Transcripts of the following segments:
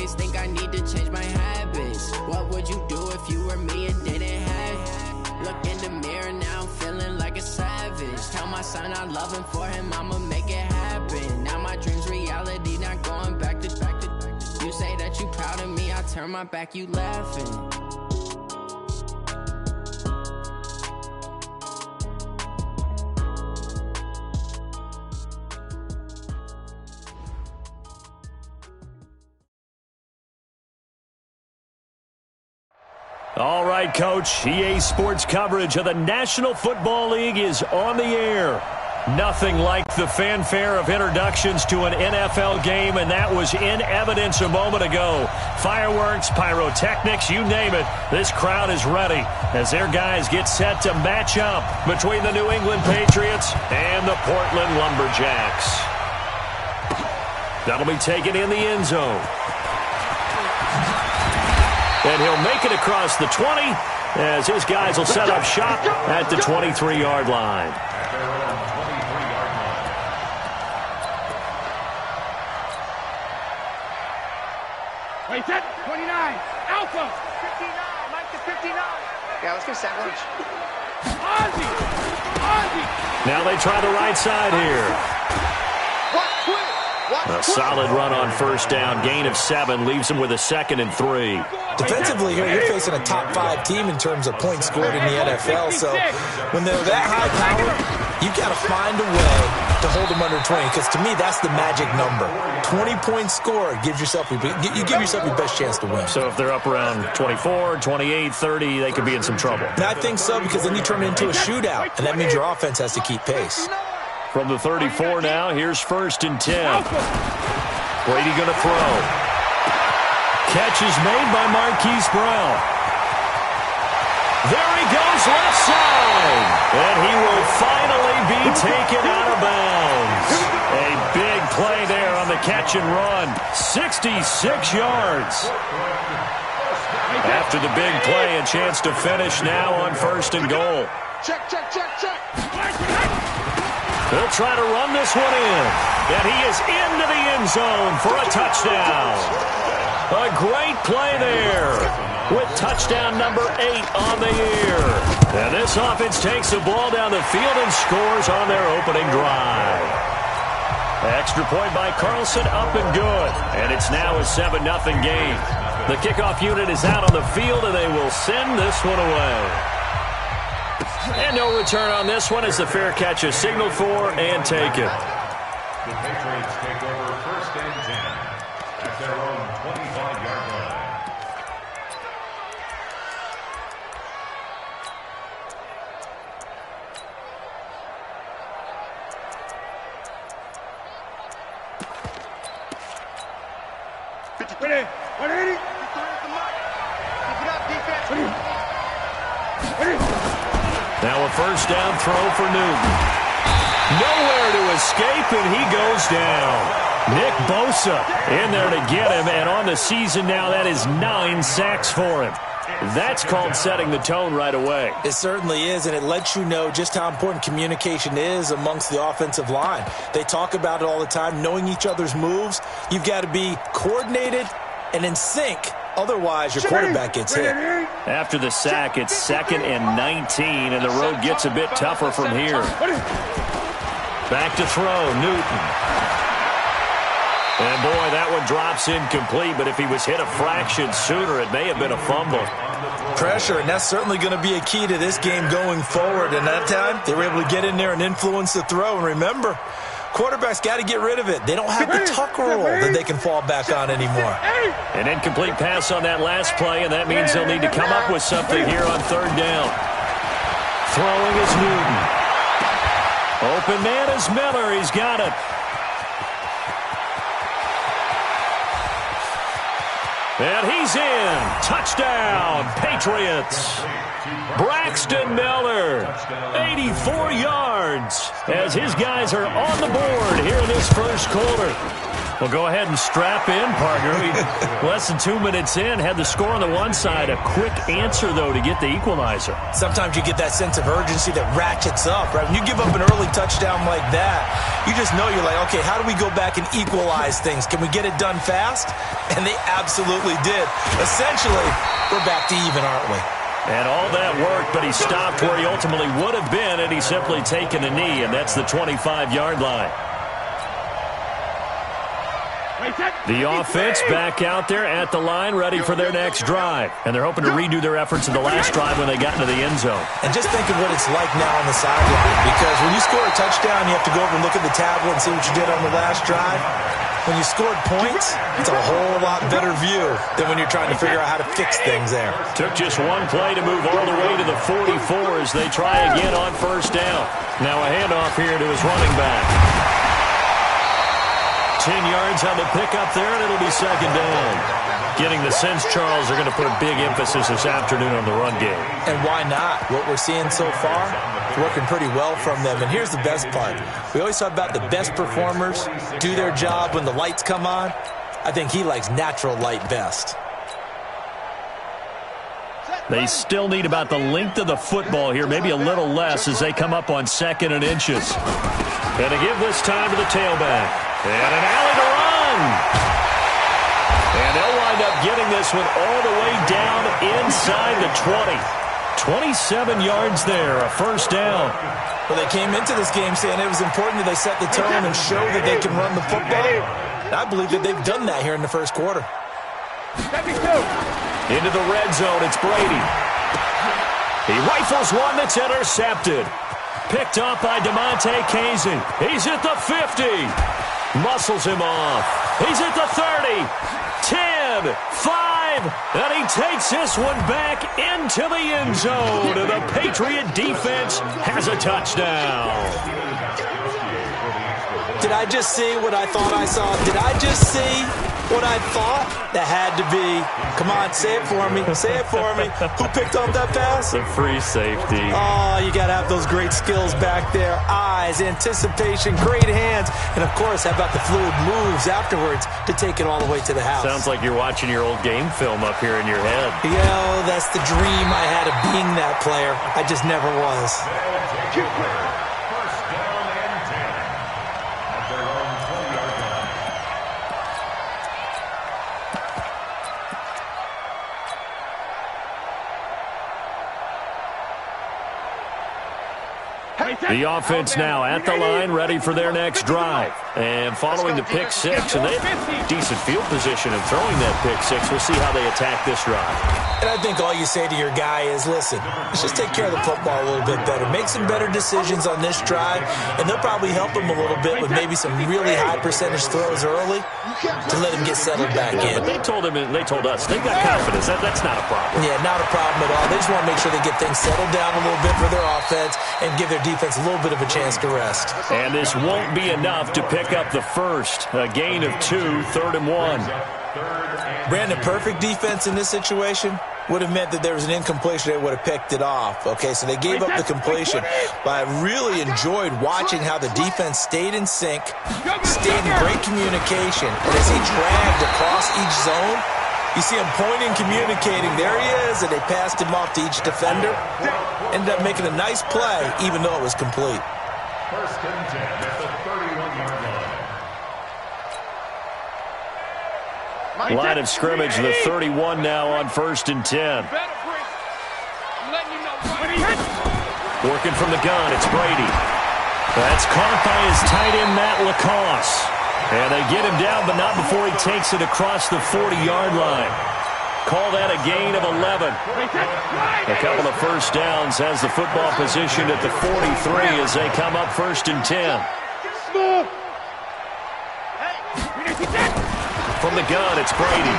always think I need to change my habits. What would you do if you were me and didn't have? Look in the mirror now, I'm feeling like a savage. Tell my son I love him, for him I'ma make it happen. Now my dream's reality, not going back to. You say that you proud of me, I turn my back, you laughing. All right, Coach. EA Sports coverage of the National Football League is on the air. Nothing like the fanfare of introductions to an NFL game, and that was in evidence a moment ago. Fireworks, pyrotechnics, you name it. This crowd is ready as their guys get set to match up between the New England Patriots and the Portland Lumberjacks. That'll be taken in the end zone. And he'll make it across the 20 as his guys will set up shop at the 23-yard line. Wait, set, 29, Alpha, 59, Mike to 59. Yeah, let's go sandwich. Ozzy. Now they try the right side here. A solid run on first down. Gain of 7 leaves them with a 2nd and 3. Defensively here, you're facing a top-5 team in terms of points scored in the NFL. So when they're that high-powered, you've got to find a way to hold them under 20. Because to me, that's the magic number. 20-point score gives yourself you give yourself your best chance to win. So if they're up around 24, 28, 30, they could be in some trouble. And I think so, because then you turn it into a shootout, and that means your offense has to keep pace. From the 34 now, here's 1st and 10. Brady going to throw. Catch is made by Marquise Brown. There he goes left side. And he will finally be taken out of bounds. A big play there on the catch and run. 66 yards. After the big play, a chance to finish now on 1st and goal. Check. He'll try to run this one in. And he is into the end zone for a touchdown. A great play there with touchdown number 8 on the year. And this offense takes the ball down the field and scores on their opening drive. Extra point by Carlson, up and good. And it's now a 7-0 game. The kickoff unit is out on the field, and they will send this one away. And no return on this one as the fair catch is signaled for and taken. The Patriots take over 1st and 10 at their own 25-yard line. Ready? 180. Now a 1st down throw for Newton. Nowhere to escape, and he goes down. Nick Bosa in there to get him, and on the season now, that is 9 sacks for him. That's called setting the tone right away. It certainly is, and it lets you know just how important communication is amongst the offensive line. They talk about it all the time, knowing each other's moves. You've got to be coordinated and in sync. Otherwise, your quarterback gets hit. After the sack, it's 2nd and 19, and the road gets a bit tougher from here. Back to throw, Newton. And boy, that one drops incomplete, but if he was hit a fraction sooner, it may have been a fumble. Pressure, and that's certainly going to be a key to this game going forward. And that time, they were able to get in there and influence the throw. And remember, quarterbacks got to get rid of it. They don't have the tuck roll that they can fall back on anymore. An incomplete pass on that last play, and that means they'll need to come up with something here on 3rd down. Throwing is Newton. Open man is Miller. He's got it. And he's in. Touchdown, Patriots. Braxton Miller, 84 yards, as his guys are on the board here in this 1st quarter. Well, go ahead and strap in, partner. Less than 2 minutes in, had the score on the one side. A quick answer, though, to get the equalizer. Sometimes you get that sense of urgency that ratchets up, right? When you give up an early touchdown like that, you just know you're like, okay, how do we go back and equalize things? Can we get it done fast? And they absolutely did. Essentially, we're back to even, aren't we? And all that worked, but he stopped where he ultimately would have been, and he's simply taken a knee, and that's the 25-yard line. The offense back out there at the line, ready for their next drive. And they're hoping to redo their efforts in the last drive when they got into the end zone. And just think of what it's like now on the sideline, because when you score a touchdown, you have to go over and look at the tablet and see what you did on the last drive. When you scored points, it's a whole lot better view than when you're trying to figure out how to fix things there. Took just one play to move all the way to the 44 as they try again on first down. Now a handoff here to his running back. 10 yards on the pickup there, and it'll be second down. Getting the sense, Charles, are going to put a big emphasis this afternoon on the run game. And why not? What we're seeing so far is working pretty well from them. And here's the best part. We always talk about the best performers do their job when the lights come on. I think he likes natural light best. They still need about the length of the football here, maybe a little less as they come up on 2nd and inches. And to give this time to the tailback. And an alley to run. And they'll wind up getting this one all the way down inside the 20. 27 yards there, a first down. Well, they came into this game saying it was important that they set the tone and show that they can run the football. And I believe that they've done that here in the first quarter. Into the red zone, it's Brady. He rifles one that's intercepted. Picked up by DeMonte Casey. He's at the 50. Muscles him off. He's at the 30. 10, 5, and he takes this one back into the end zone. And the Patriot defense has a touchdown. Did I just see what I thought I saw? Did I just see what I thought? That had to be. Come on, say it for me. Say it for me. Who picked up that pass? The free safety. Oh, you got to have those great skills back there. Eyes, anticipation, great hands. And, of course, how about the fluid moves afterwards to take it all the way to the house? Sounds like you're watching your old game film up here in your head. Yeah, that's the dream I had of being that player. I just never was. The offense now at the line, ready for their next drive. And following the pick six, and they have decent field position in throwing that pick six. We'll see how they attack this drive. And I think all you say to your guy is, listen, let's just take care of the football a little bit better. Make some better decisions on this drive, and they'll probably help him a little bit with maybe some really high percentage throws early to let him get settled back in. But they told us, they've got confidence. That's not a problem. Yeah, not a problem at all. They just want to make sure they get things settled down a little bit for their offense and give their defense a little bit of a chance to rest. And this won't be enough to pick up the first. A gain of 2, 3rd and 1. Brandon, perfect defense in this situation would have meant that there was an incompletion. They would have picked it off. Okay, so they gave up the completion. But I really enjoyed watching how the defense stayed in sync, stayed in great communication. And as he dragged across each zone, you see him pointing, communicating. There he is, and they passed him off to each defender. Ended up making a nice play, even though it was complete. First and 10 at the 31-yard line. Line of scrimmage, the 31 now on 1st and 10. Working from the gun, it's Brady. That's caught by his tight end, Matt Lacoste. And they get him down, but not before he takes it across the 40-yard line. Call that a gain of 11. A couple of first downs has the football positioned at the 43 as they come up 1st and 10. From the gun, it's Brady.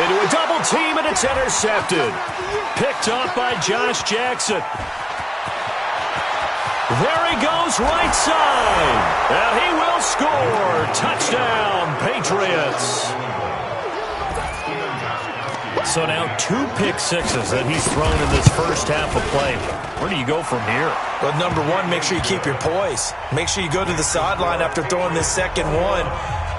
Into a double team, and it's intercepted. Picked up by Josh Jackson. There he goes, right side. And he will score. Touchdown, Patriots. So now 2 pick sixes that he's thrown in this first half of play. Where do you go from here? Well, number one, make sure you keep your poise. Make sure you go to the sideline after throwing this second one,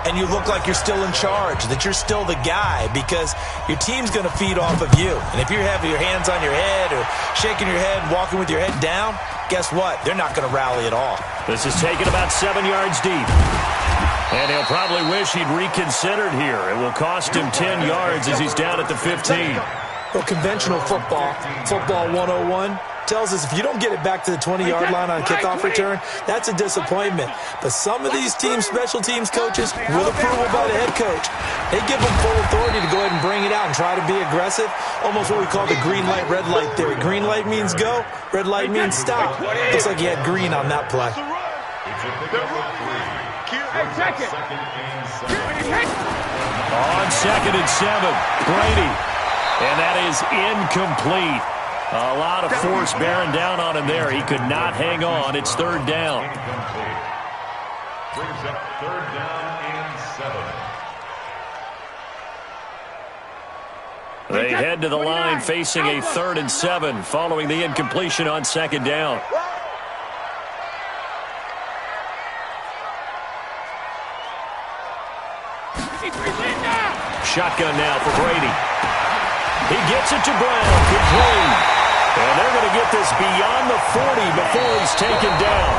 and you look like you're still in charge, that you're still the guy, because your team's going to feed off of you. And if you're having your hands on your head or shaking your head and walking with your head down, guess what? They're not going to rally at all. This is taken about 7 yards deep. And he'll probably wish he'd reconsidered here. It will cost him 10 yards as he's down at the 15. Well, conventional football 101, tells us if you don't get it back to the 20-yard line on a kickoff return, that's a disappointment. But some of these special teams coaches, with approval by the head coach, they give them full authority to go ahead and bring it out and try to be aggressive, almost what we call the green light, red light theory. Green light means go, red light means stop. Looks like he had green on that play. On 2nd and 7, Brady. And that is incomplete. A lot of force bearing down on him there. He could not hang on. It's 3rd down. Brings up 3rd down and 7. They head to the line facing a 3rd and 7 following the incompletion on 2nd down. Shotgun now for Brady. He gets it to Brown, complete. And they're going to get this beyond the 40 before he's taken down.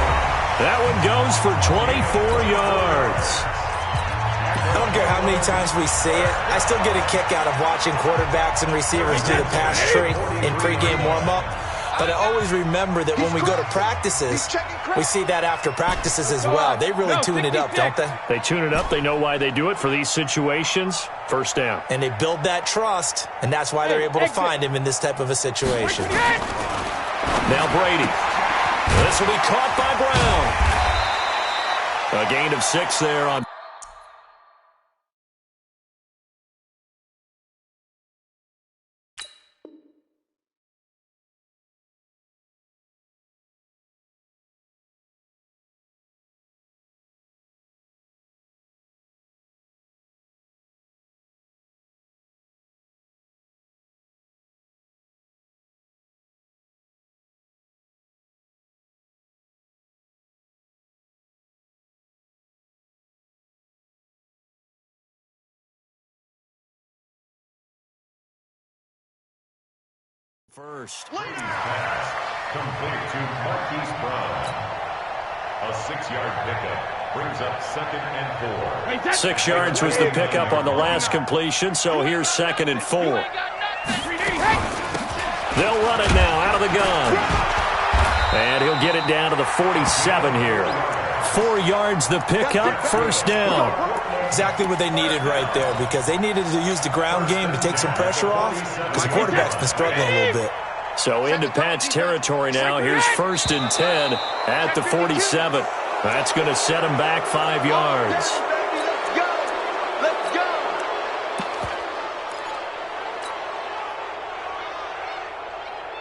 That one goes for 24 yards. I don't care how many times we see it. I still get a kick out of watching quarterbacks and receivers do the pass tree in pregame warm-up. But I always remember that when we go to practices, we see that after practices as well. They really tune it up, don't they? They tune it up. They know why they do it for these situations. 1st down. And they build that trust, and that's why they're able to find him in this type of a situation. Now Brady. This will be caught by Brown. A gain of 6 there on. First. Complete to Marquise Brown. A 6-yard pickup brings up 2nd and 4. 6 yards was the pickup on the last completion, so here's 2nd and 4. They'll run it now out of the gun. And he'll get it down to the 47 here. 4 yards the pickup, 1st down. Exactly what they needed right there, because they needed to use the ground game to take some pressure off, because the quarterback's been struggling a little bit. So into Pat's territory now. Here's 1st and 10 at the 47. That's going to set him back 5 yards. Let's go.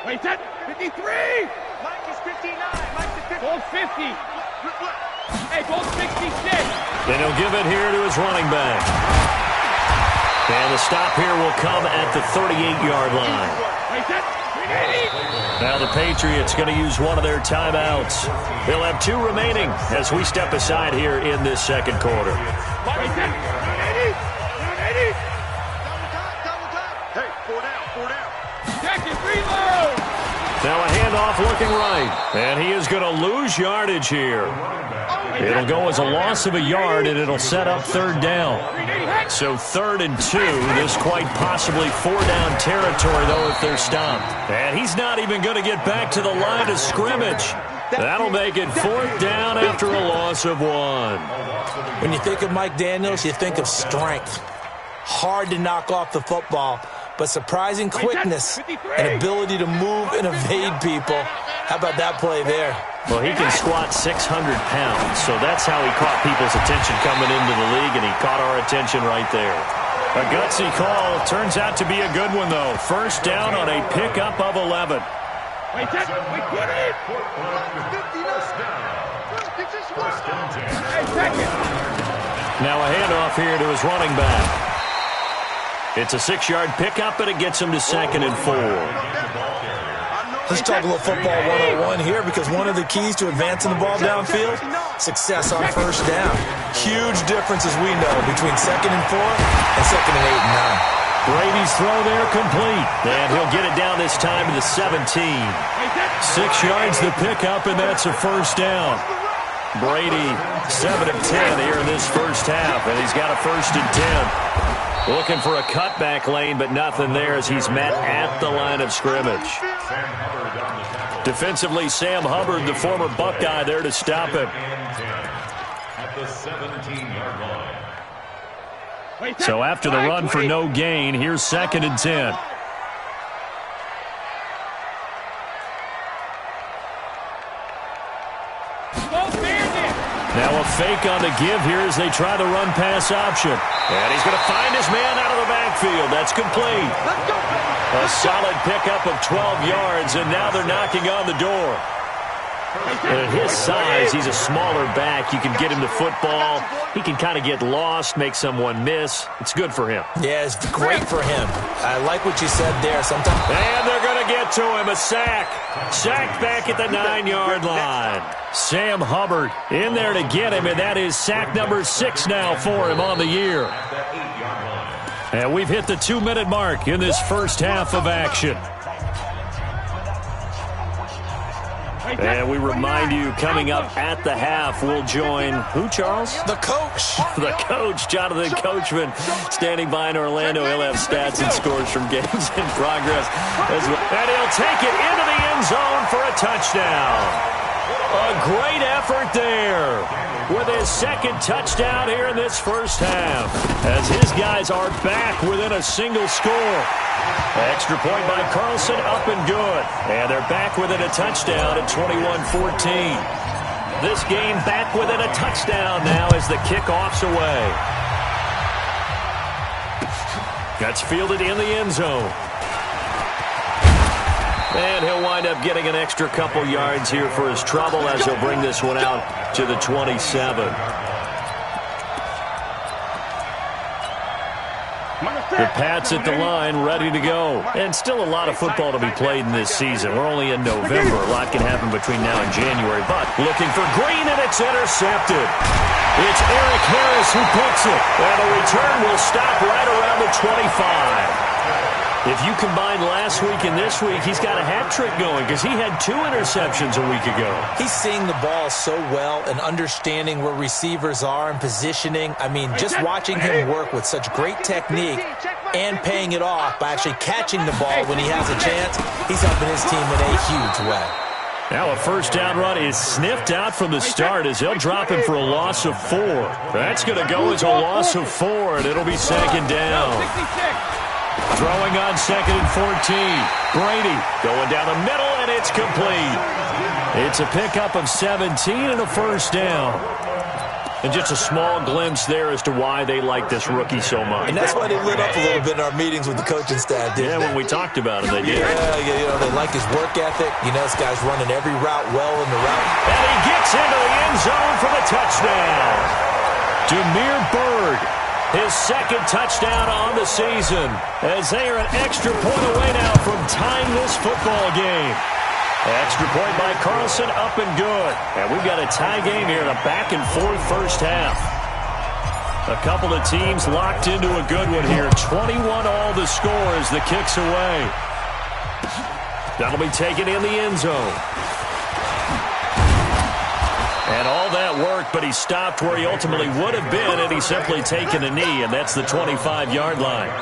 Wait, set. 53. Mike is 59. Mike is 50. Gold 50. Hey, gold 66. Then he'll give it here to his running back. And the stop here will come at the 38-yard line. Wait, set. Now the Patriots going to use one of their timeouts. They'll have 2 remaining as we step aside here in this 2nd quarter. Wait, set. 80. Double time. Hey, 4 down. Second, reload. Now a handoff looking right. And he is going to lose yardage here. It'll go as a loss of a yard, and it'll set up 3rd down. So 3rd and 2. This quite possibly 4-down territory, though, if they're stopped. And he's not even going to get back to the line of scrimmage. That'll make it 4th down after a loss of 1. When you think of Mike Daniels, you think of strength. Hard to knock off the football, but surprising quickness and ability to move and evade people. How about that play there? Well, he can squat 600 pounds, so that's how he caught people's attention coming into the league, and he caught our attention right there. A gutsy call. Turns out to be a good one, though. 1st down on a pickup of 11. Wait, set. We put it. Now a handoff here to his running back. It's a 6-yard pickup, and it gets him to 2nd and 4. Let's talk a little football 101 here, because one of the keys to advancing the ball downfield, success on first down. Huge difference, as we know, between 2nd and 4 and 2nd and 8 and 9. Brady's throw there complete, and he'll get it down this time to the 17. 6 yards the pickup, and that's a first down. Brady 7 of 10 here in this first half, and he's got a 1st and 10. Looking for a cutback lane, but nothing there as he's met at the line of scrimmage. Defensively, Sam Hubbard, the former Buckeye, there to stop him. At the 17-yard line. So after the run for no gain, here's 2nd and 10. Now a fake on the give here as they try the run-pass option. And he's going to find his man out of the backfield. That's complete. A solid pickup of 12 yards, and now they're knocking on the door. At his size, he's a smaller back. You can get him to football. He can kind of get lost, make someone miss. It's good for him. Yeah, it's great for him. I like what you said there. Sometimes. And they're going to get to him. A sack. Sacked back at the 9-yard line. Sam Hubbard in there to get him, and that is sack number 6 now for him on the year. And we've hit the 2-minute mark in this first half of action. And we remind you, coming up at the half, we'll join who, Charles? The coach. The coach, Jonathan Coachman, standing by in Orlando. He'll have stats and scores from games in progress. And he'll take it into the end zone for a touchdown. A great effort there with his 2nd touchdown here in this first half, as his guys are back within a single score. Extra point by Carlson, up and good. And they're back within a touchdown at 21-14. This game back within a touchdown now as the kickoff's away. That's fielded in the end zone. And he'll wind up getting an extra couple yards here for his trouble as he'll bring this one out to the 27. The Pats at the line, ready to go. And still a lot of football to be played in this season. We're only in November. A lot can happen between now and January. But looking for Green, and it's intercepted. It's Eric Harris who picks it. And the return will stop right around the 25. If you combine last week and this week, he's got a hat trick going because he had 2 interceptions a week ago. He's seeing the ball so well and understanding where receivers are and positioning. I mean, just watching him work with such great technique and paying it off by actually catching the ball when he has a chance, he's helping his team in a huge way. Now a first down run is sniffed out from the start as they'll drop him for a loss of 4. That's going to go as a loss of 4, and it'll be 2nd down. Throwing on 2nd and 14. Brady going down the middle, and it's complete. It's a pickup of 17 and a first down. And just a small glimpse there as to why they like this rookie so much. And that's why they lit up a little bit in our meetings with the coaching staff, didn't they? When we talked about him, they did. Yeah, they like his work ethic. You know, this guy's running every route well in the route. And he gets into the end zone for the touchdown. Damiere Byrd, his 2nd touchdown on the season, as they are an extra point away now from tying this football game. Extra point by Carlson, up and good. And we've got a tie game here in a back-and-forth first half. A couple of teams locked into a good one here. 21 all the score as the kick's away. That'll be taken in the end zone. And all that worked, but he stopped where he ultimately would have been had he simply taken a knee, and that's the 25-yard line.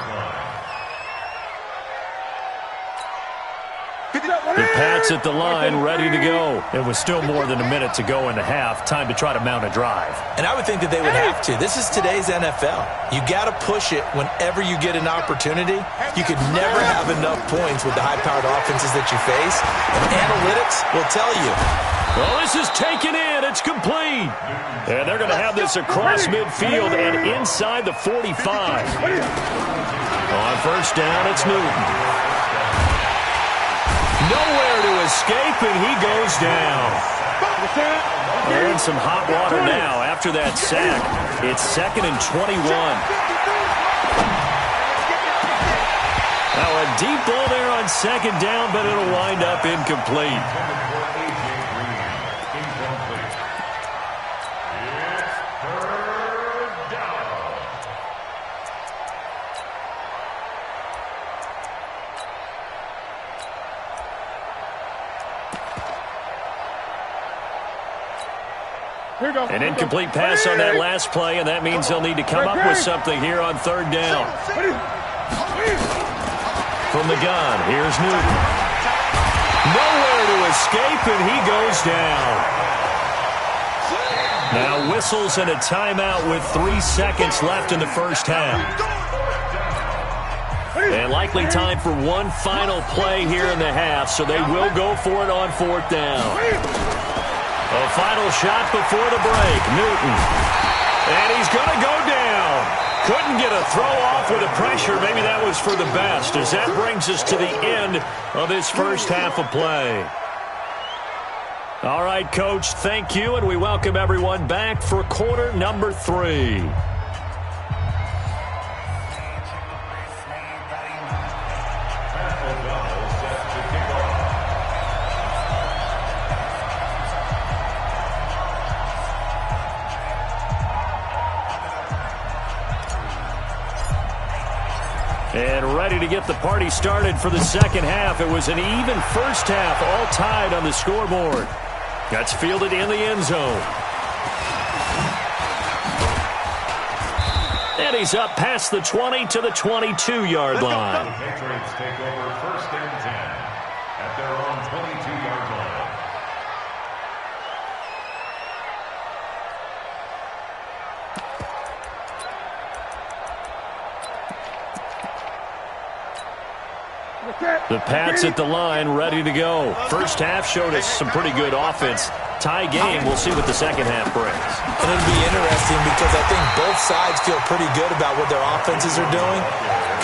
The Pats at the line, ready to go. It was still more than a minute to go in the half. Time to try to mount a drive. And I would think that they would have to. This is today's NFL. You got to push it whenever you get an opportunity. You could never have enough points with the high-powered offenses that you face. And analytics will tell you. Well, this is taken in. It's complete. And they're going to have this across midfield and inside the 45. On first down, it's Newton. Nowhere to escape, and he goes down. And some hot water now after that sack. It's 2nd and 21. A deep ball there on second down, but it'll wind up incomplete. An incomplete pass on that last play, and that means they'll need to come up with something here on third down. From the gun, here's Newton. Nowhere to escape, and he goes down. Now whistles and a timeout with 3 seconds left in the first half. And likely time for one final play here in the half, so they will go for it on fourth down. A final shot before the break. Newton. And he's going to go down. Couldn't get a throw off with the pressure. Maybe that was for the best, as that brings us to the end of this first half of play. All right, Coach, thank you, and we welcome everyone back for quarter number 3. And ready to get the party started for the second half. It was an even first half, all tied on the scoreboard. That's fielded in the end zone. And he's up past the 20 to the 22-yard line. The Patriots take over first and 10 at their own 22-yard line. The Pats at the line, ready to go. First half showed us some pretty good offense. Tie game. We'll see what the second half brings. And it'll be interesting because I think both sides feel pretty good about what their offenses are doing.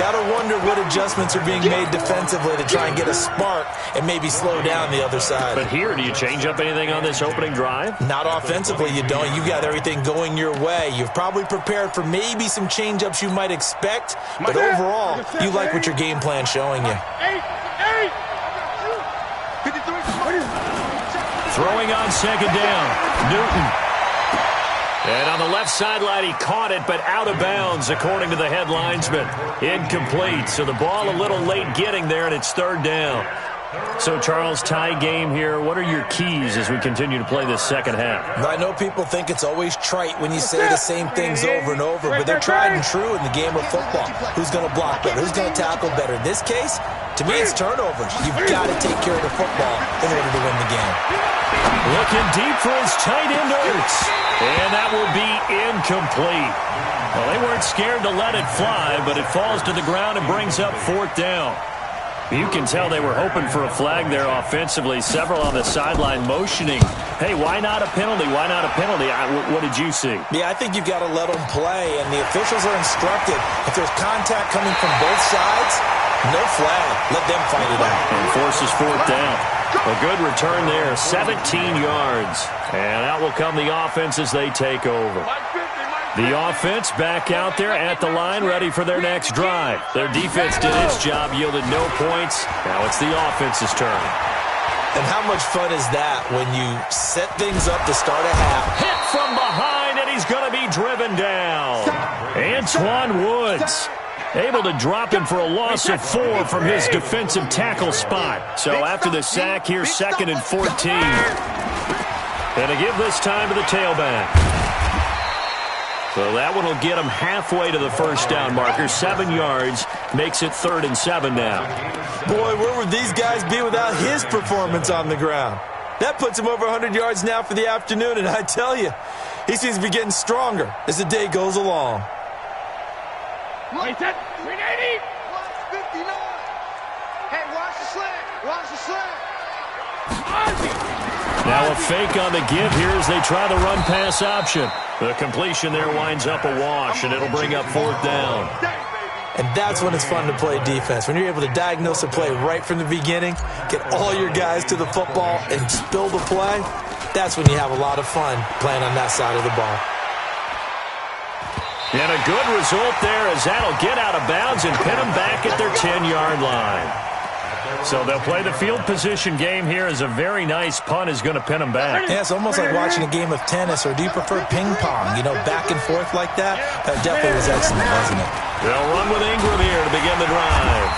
Got to wonder what adjustments are being made defensively to try and get a spark and maybe slow down the other side. But here, do you change up anything on this opening drive? Not offensively, you don't. You got everything going your way. You've probably prepared for maybe some change-ups you might expect, but overall, you like what your game plan's showing you. Throwing on second down, Newton. And on the left sideline, he caught it, but out of bounds, according to the head linesman. Incomplete, so the ball a little late getting there, and it's third down. So, Charles, tie game here. What are your keys as we continue to play this second half? I know people think it's always trite when you say the same things over and over, but they're tried and true in the game of football. Who's going to block better? Who's going to tackle better? In this case, to me, it's turnovers. You've got to take care of the football in order to win the game. Looking deep for his tight end, Ertz. And that will be incomplete. Well, they weren't scared to let it fly, but it falls to the ground and brings up fourth down. You can tell they were hoping for a flag there offensively. Several on the sideline motioning. Hey, why not a penalty? Why not a penalty? What did you see? Yeah, I think you've got to let them play, and the officials are instructed. If there's contact coming from both sides, no flag. Let them fight it out. And forces fourth down. A good return there, 17 yards. And out will come the offense as they take over. The offense back out there at the line, ready for their next drive. Their defense did its job, yielded no points. Now it's the offense's turn. And how much fun is that when you set things up to start a half? Hit from behind, and he's going to be driven down. Antoine Woods able to drop him for a loss of 4 from his defensive tackle spot. So after the sack, here's 2nd and 14. And to give this time to the tailback. So that one will get him halfway to the first down marker. 7 yards makes it 3rd and 7 now. Boy, where would these guys be without his performance on the ground? That puts him over 100 yards now for the afternoon, and I tell you, he seems to be getting stronger as the day goes along. Wait, that 380. 59. Hey, watch the slant. Watch the slant. Now a fake on the give here as they try the run-pass option. The completion there winds up a wash, and it'll bring up fourth down. And that's when it's fun to play defense. When you're able to diagnose a play right from the beginning, get all your guys to the football, and spill the play, that's when you have a lot of fun playing on that side of the ball. And a good result there as that'll get out of bounds and pin them back at their 10-yard line. So they'll play the field position game here as a very nice punt is going to pin them back. Yeah, it's almost like watching a game of tennis, or do you prefer ping pong? You know, back and forth like that? That definitely was excellent, wasn't it? They'll run with Ingram here to begin the drive.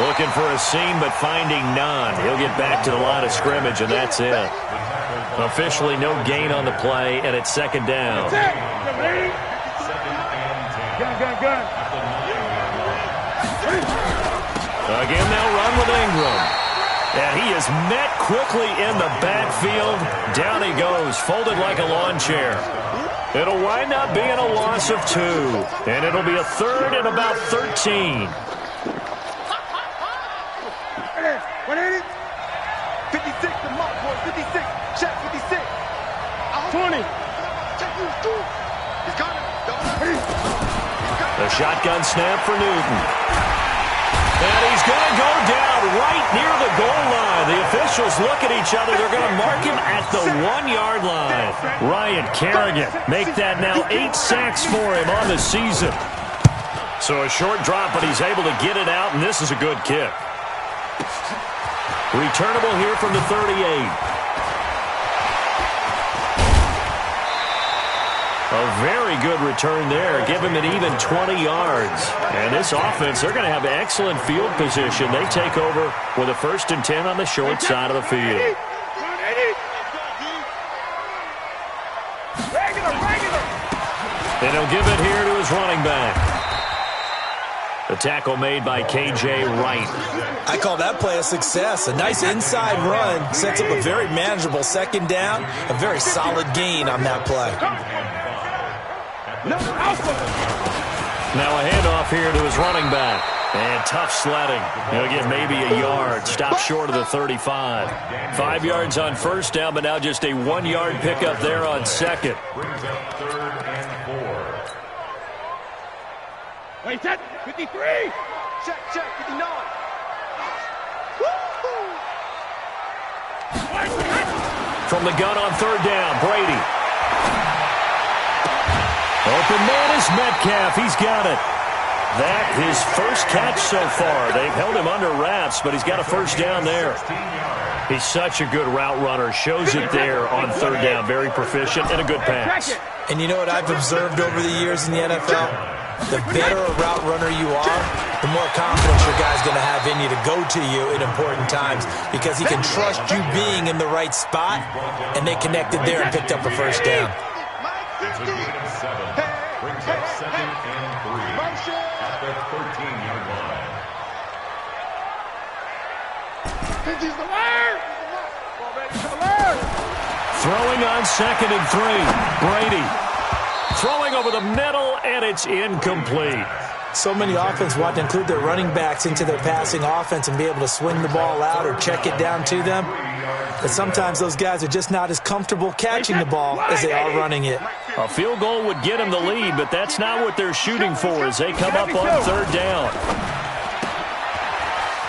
Looking for a seam, but finding none. He'll get back to the line of scrimmage, and that's it. Officially no gain on the play, and it's second down. Gun. Again, they'll run with Ingram. And he is met quickly in the backfield. Down he goes, folded like a lawn chair. It'll wind up being a loss of 2. And it'll be a third and about 13. 180. 56, the mark, boy. 56. Check, 56. 20. He's coming. The shotgun snap for Newton. And he's going to go down right near the goal line. The officials look at each other. They're going to mark him at the 1-yard line. Ryan Kerrigan make that now 8 sacks for him on the season. So a short drop, but he's able to get it out, and this is a good kick. Returnable here from the 38. A very good return there. Give him an even 20 yards. And this offense, they're going to have excellent field position. They take over with a 1st and 10 on the short side of the field. And he'll give it here to his running back. The tackle made by K.J. Wright. I call that play a success. A nice inside run sets up a very manageable second down. A very solid gain on that play. Now a handoff here to his running back. And tough sledding. He'll get maybe a yard. Stop short of the 35. 5 yards on first down, but now just a 1-yard pickup there on second. Brings up 3rd and 4. Wait, set. 53. Check, 59. From the gun on 3rd down, Brady. Open man is Metcalf. He's got it. That his first catch so far. They've held him under wraps, but he's got a first down there. He's such a good route runner. Shows it there on 3rd down. Very proficient and a good pass. And you know what I've observed over the years in the NFL? The better a route runner you are, the more confidence your guy's going to have in you to go to you in important times, because he can trust you being in the right spot, and they connected there and picked up a first down. It's a gain of 7. Brings up 2nd and 3 at the 13-yard line. Throwing on 2nd and 3. Brady throwing over the middle, and it's incomplete. So many offenses want to include their running backs into their passing offense and be able to swing the ball out or check it down to them. But sometimes those guys are just not as comfortable catching the ball as they are running it. A field goal would get them the lead, but that's not what they're shooting for as they come up on 3rd down.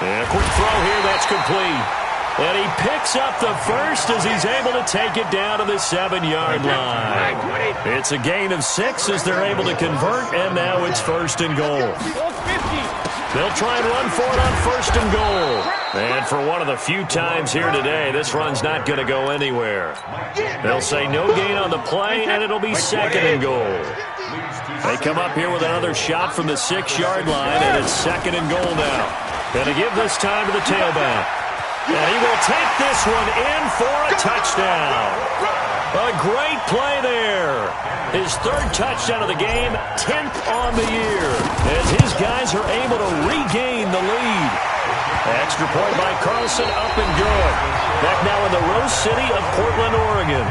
And a quick throw here, that's complete. And he picks up the first as he's able to take it down to the 7-yard line. It's a gain of 6 as they're able to convert, and now it's 1st and goal. They'll try and run for it on 1st and goal. And for one of the few times here today, this run's not going to go anywhere. They'll say no gain on the play, and it'll be 2nd and goal. They come up here with another shot from the 6-yard line, and it's 2nd and goal now. Going to give this time to the tailback. And he will take this one in for a touchdown. A great play there. His 3rd touchdown of the game, 10th on the year, as his guys are able to regain the lead. Extra point by Carlson, up and good. Back now in the Rose City of Portland, Oregon.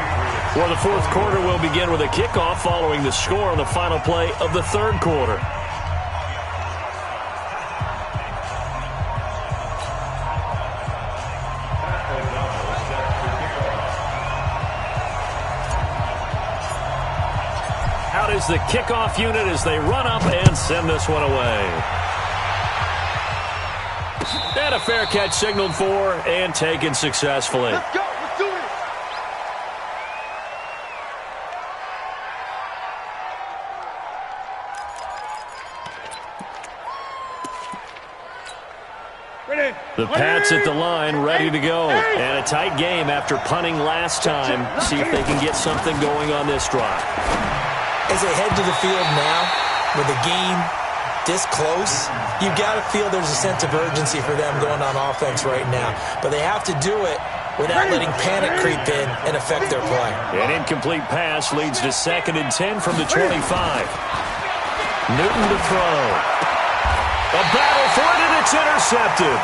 For the 4th quarter, will begin with a kickoff following the score on the final play of the 3rd quarter. Out is the kickoff unit as they run up and send this one away. And a fair catch signaled for and taken successfully. Let's go. Let's do it. The Pats at the line, ready to go. And a tight game after punting last time. See if they can get something going on this drive. As they head to the field now, with the game this close, you've got to feel there's a sense of urgency for them going on offense right now. But they have to do it without letting panic creep in and affect their play. An incomplete pass leads to 2nd and 10 from the 25. Newton to throw. A battle for it, and it's intercepted.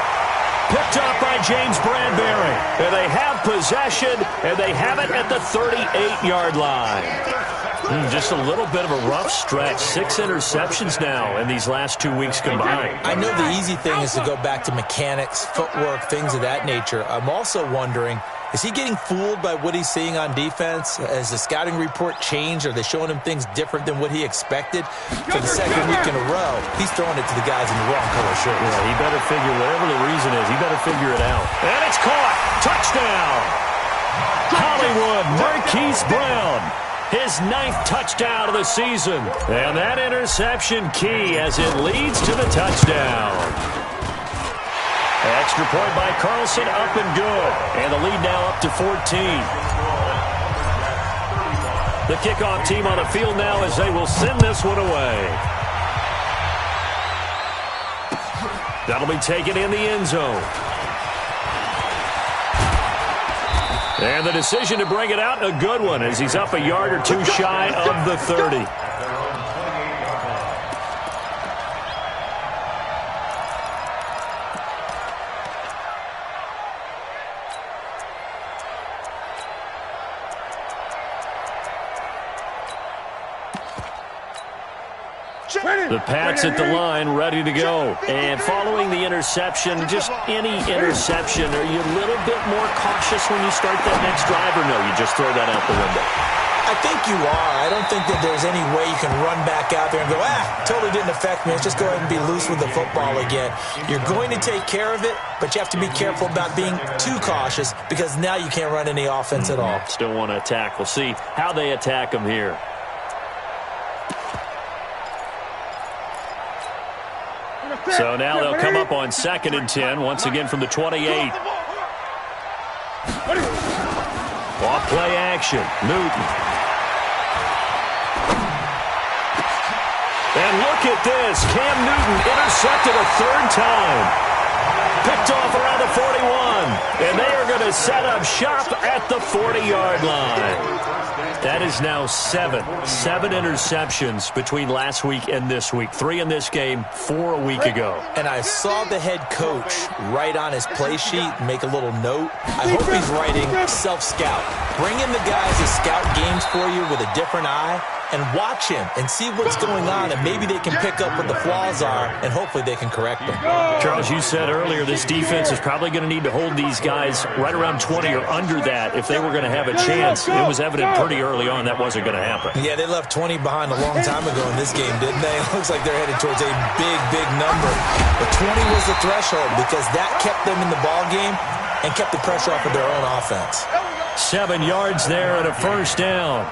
Picked up by James Bradbury. And they have possession, and they have it at the 38-yard line. Just a little bit of a rough stretch. 6 interceptions now in these last 2 weeks combined. I know the easy thing is to go back to mechanics, footwork, things of that nature. I'm also wondering, is he getting fooled by what he's seeing on defense? Has the scouting report changed? Are they showing him things different than what he expected? For the 2nd week in a row, he's throwing it to the guys in the wrong color shirts. Yeah, he better figure, whatever the reason is, he better figure it out. And it's caught. Touchdown. Hollywood Marquise Brown. His 9th touchdown of the season. And that interception key as it leads to the touchdown. Extra point by Carlson, up and good. And the lead now up to 14. The kickoff team on the field now as they will send this one away. That'll be taken in the end zone. And the decision to bring it out, a good one, as he's up a yard or two shy of the 30. The Pats at the line, ready to go. And following the interception, just any interception, are you a little bit more cautious when you start that next drive, or no, you just throw that out the window? I think you are. I don't think that there's any way you can run back out there and go, totally didn't affect me. Let's just go ahead and be loose with the football again. You're going to take care of it, but you have to be careful about being too cautious because now you can't run any offense at all. Still want to attack. We'll see how they attack them here. So now they'll come up on 2nd and 10, once again from the 28. Off play action, Newton. And look at this, Cam Newton intercepted a 3rd time. Picked off around the 41. And they are going to set up shop at the 40-yard line. That is now 7 interceptions between last week and this week. 3 in this game, 4 a week ago. And I saw the head coach write on his play sheet, make a little note. I hope he's writing self-scout. Bring in the guys that scout games for you with a different eye and watch him and see what's going on, and maybe they can pick up what the flaws are, and hopefully they can correct them. Charles, you said earlier this defense is probably going to need to hold these guys right around 20 or under that if they were going to have a chance. It was evident pretty early on that wasn't going to happen. Yeah, they left 20 behind a long time ago in this game, didn't they? It looks like they're headed towards a big, big number. But 20 was the threshold because that kept them in the ball game and kept the pressure off of their own offense. 7 yards there and a 1st down.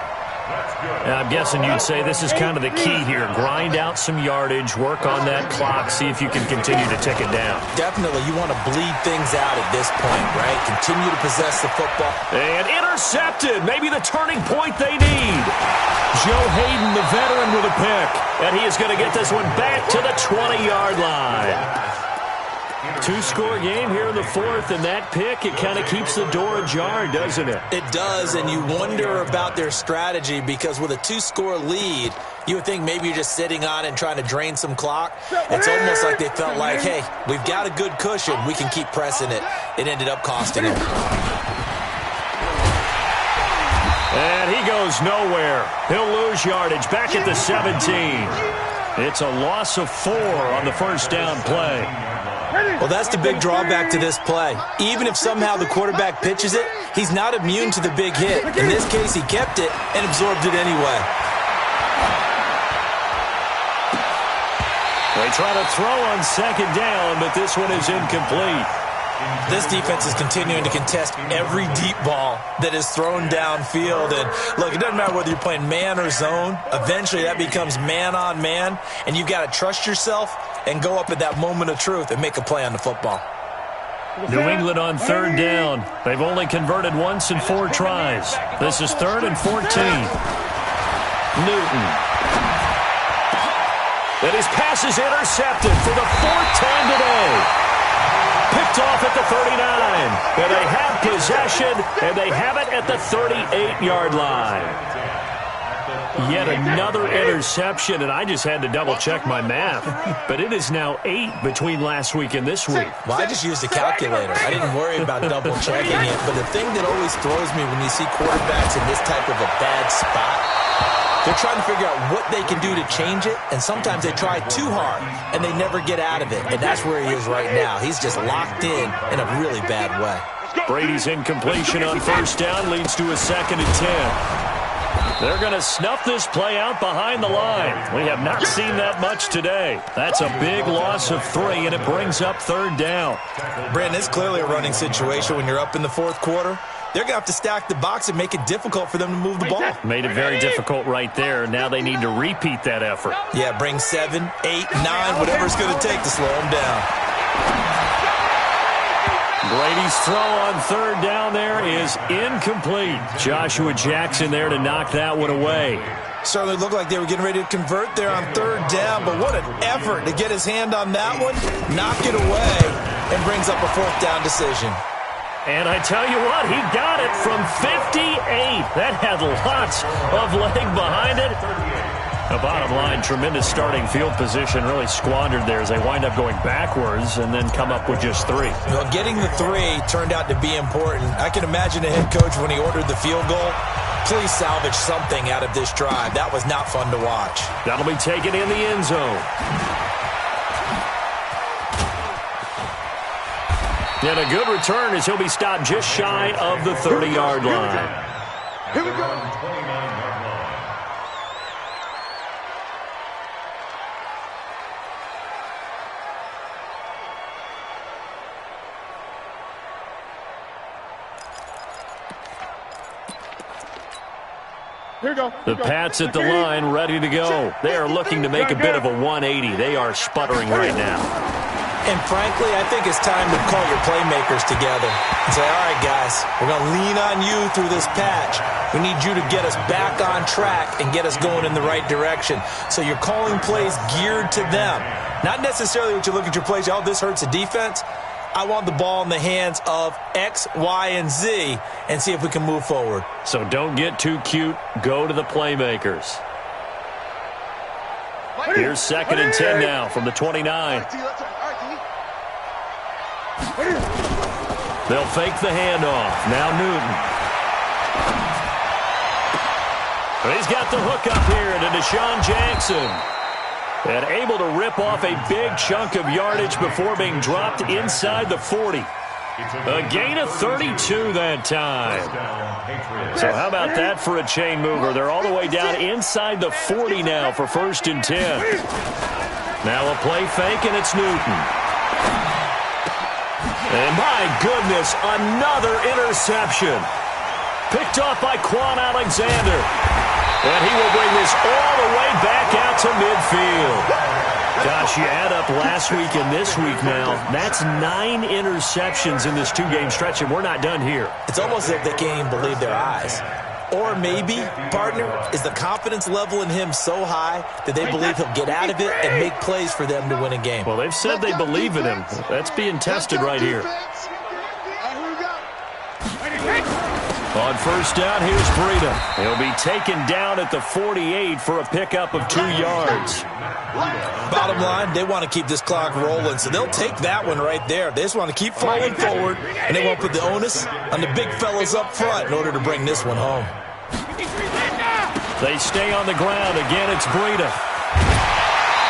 And I'm guessing you'd say this is kind of the key here. Grind out some yardage, work on that clock, see if you can continue to tick it down. Definitely. You want to bleed things out at this point, right? Continue to possess the football. And intercepted. Maybe the turning point they need. Joe Hayden, the veteran, with a pick. And he is going to get this one back to the 20-yard line. 2-score game here in the 4th, and that pick, it kind of keeps the door ajar, doesn't it? It does, and you wonder about their strategy because with a 2-score lead, you would think maybe you're just sitting on it and trying to drain some clock. It's almost like they felt like, hey, we've got a good cushion. We can keep pressing it. It ended up costing them. And he goes nowhere. He'll lose yardage back at the 17. It's a loss of 4 on the 1st down play. Well, that's the big drawback to this play. Even if somehow the quarterback pitches it, he's not immune to the big hit. In this case, he kept it and absorbed it anyway. They try to throw on 2nd down, but this one is incomplete. This defense is continuing to contest every deep ball that is thrown downfield. And look, it doesn't matter whether you're playing man or zone. Eventually, that becomes man on man, and you've got to trust yourself and go up at that moment of truth and make a play on the football. New England on third down. They've only converted once in 4 tries. This is 3rd and 14. Newton. And his pass is intercepted for the 4th time today. Picked off at the 39. And they have possession, and they have it at the 38-yard line. Yet another interception, and I just had to double-check my math. But it is now 8 between last week and this week. Well, I just used a calculator. I didn't worry about double-checking it. But the thing that always throws me when you see quarterbacks in this type of a bad spot, they're trying to figure out what they can do to change it, and sometimes they try too hard, and they never get out of it. And that's where he is right now. He's just locked in a really bad way. Brady's incompletion on 1st down leads to a 2nd and 10. They're going to snuff this play out behind the line. We have not seen that much today. That's a big loss of 3, and it brings up 3rd down. Brandon, it's clearly a running situation when you're up in the 4th quarter. They're going to have to stack the box and make it difficult for them to move the ball. Made it very difficult right there. Now they need to repeat that effort. Yeah, bring 7, 8, 9, whatever it's going to take to slow them down. Brady's throw on 3rd down there is incomplete. Joshua Jackson there to knock that one away. Certainly looked like they were getting ready to convert there on 3rd down, but what an effort to get his hand on that one, knock it away, and brings up a 4th down decision. And I tell you what, he got it from 58. That had lots of leg behind it. The bottom line, tremendous starting field position, really squandered there as they wind up going backwards and then come up with just 3. Well, getting the 3 turned out to be important. I can imagine the head coach when he ordered the field goal, please salvage something out of this drive. That was not fun to watch. That'll be taken in the end zone. And a good return as he'll be stopped just shy of the 30-yard line. Here we go. The Pats at the line, ready to go. They are looking to make a bit of a 180. They are sputtering right now. And frankly, I think it's time to call your playmakers together and say, all right, guys, we're going to lean on you through this patch. We need you to get us back on track and get us going in the right direction. So you're calling plays geared to them. Not necessarily what you look at your plays, oh, this hurts the defense. I want the ball in the hands of X, Y, and Z and see if we can move forward. So don't get too cute. Go to the playmakers. Here's 2nd and 10 now from the 29. They'll fake the handoff. Now Newton. He's got the hook up here to Deshaun Jackson. And able to rip off a big chunk of yardage before being dropped inside the 40. A gain of 32 that time. So how about that for a chain mover? They're all the way down inside the 40 now for 1st and 10. Now a play fake, and it's Newton. And my goodness, another interception. Picked off by Quan Alexander. And he will bring this all the way back out to midfield. Gosh, you add up last week and this week now, that's 9 interceptions in this 2-game stretch, and we're not done here. It's almost as if they can't even believe their eyes. Or maybe, partner, is the confidence level in him so high that they believe he'll get out of it and make plays for them to win a game. Well, they've said they believe in him. That's being tested right here. On 1st down, here's Breida. He'll be taken down at the 48 for a pickup of 2 yards. Bottom line, they want to keep this clock rolling, so they'll take that one right there. They just want to keep falling forward, and they won't put the onus on the big fellas up front in order to bring this one home. They stay on the ground. Again, it's Breida.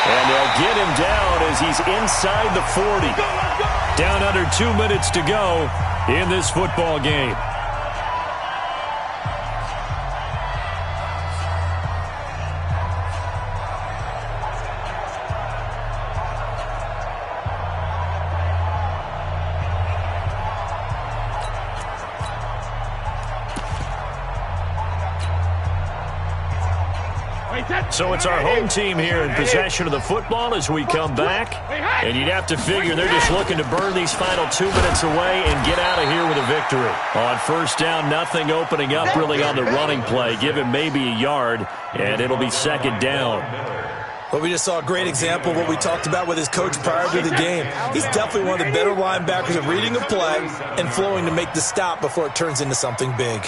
And they'll get him down as he's inside the 40. Down under 2 minutes to go in this football game. So it's our home team here in possession of the football as we come back. And you'd have to figure they're just looking to burn these final 2 minutes away and get out of here with a victory. On first down, nothing opening up really on the running play. Give him maybe a yard, and it'll be second down. Well, we just saw a great example of what we talked about with his coach prior to the game. He's definitely one of the better linebackers at reading a play and flowing to make the stop before it turns into something big.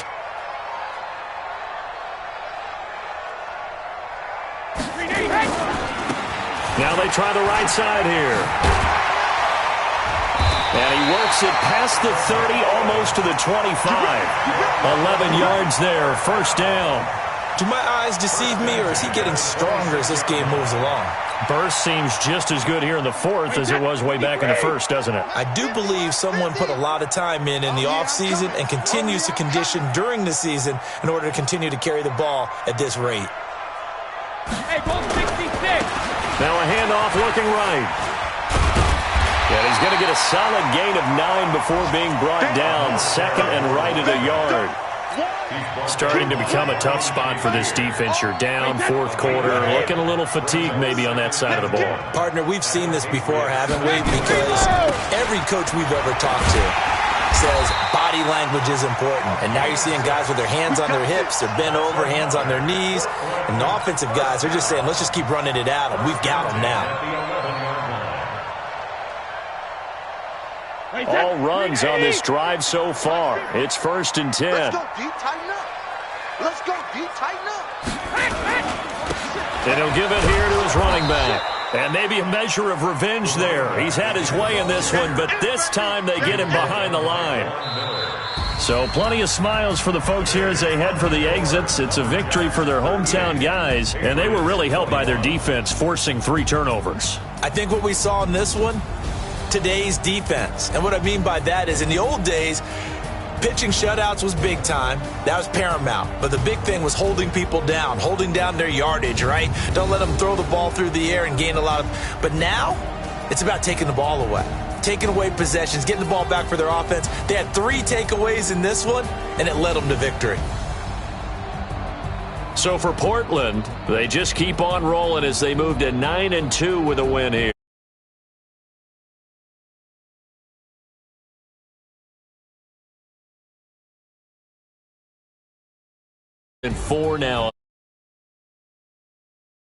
Now they try the right side here. And he works it past the 30, almost to the 25. 11 yards there, first down. Do my eyes deceive me, or is he getting stronger as this game moves along? Burst seems just as good here in the fourth as it was way back in the first, doesn't it? I do believe someone put a lot of time in the offseason and continues to condition during the season in order to continue to carry the ball at this rate. Hey, ball 66. Now a handoff looking right. And he's going to get a solid gain of 9 before being brought down. Second and right at a yard. Starting to become a tough spot for this defense. You're down fourth quarter, looking a little fatigued maybe on that side of the ball. Partner, we've seen this before, haven't we? Because every coach we've ever talked to says body language is important. And now you're seeing guys with their hands on their hips, they're bent over, hands on their knees. And the offensive guys are just saying, let's just keep running it at them. We've got them now. All runs on this drive so far. It's first and 10. Let's go deep, tighten up. Let's go deep, tighten up. And he'll give it here to his running back. And maybe a measure of revenge there. He's had his way in this one, but this time they get him behind the line. So plenty of smiles for the folks here as they head for the exits. It's a victory for their hometown guys, and they were really helped by their defense, forcing 3 turnovers. I think what we saw in this one, today's defense. And what I mean by that is in the old days, pitching shutouts was big time. That was paramount. But the big thing was holding people down, holding down their yardage, right? Don't let them throw the ball through the air and gain a lot of... But now, it's about taking the ball away. Taking away possessions, getting the ball back for their offense. They had 3 takeaways in this one, and it led them to victory. So for Portland, they just keep on rolling as they move to 9-2 with a win here. And 4 now.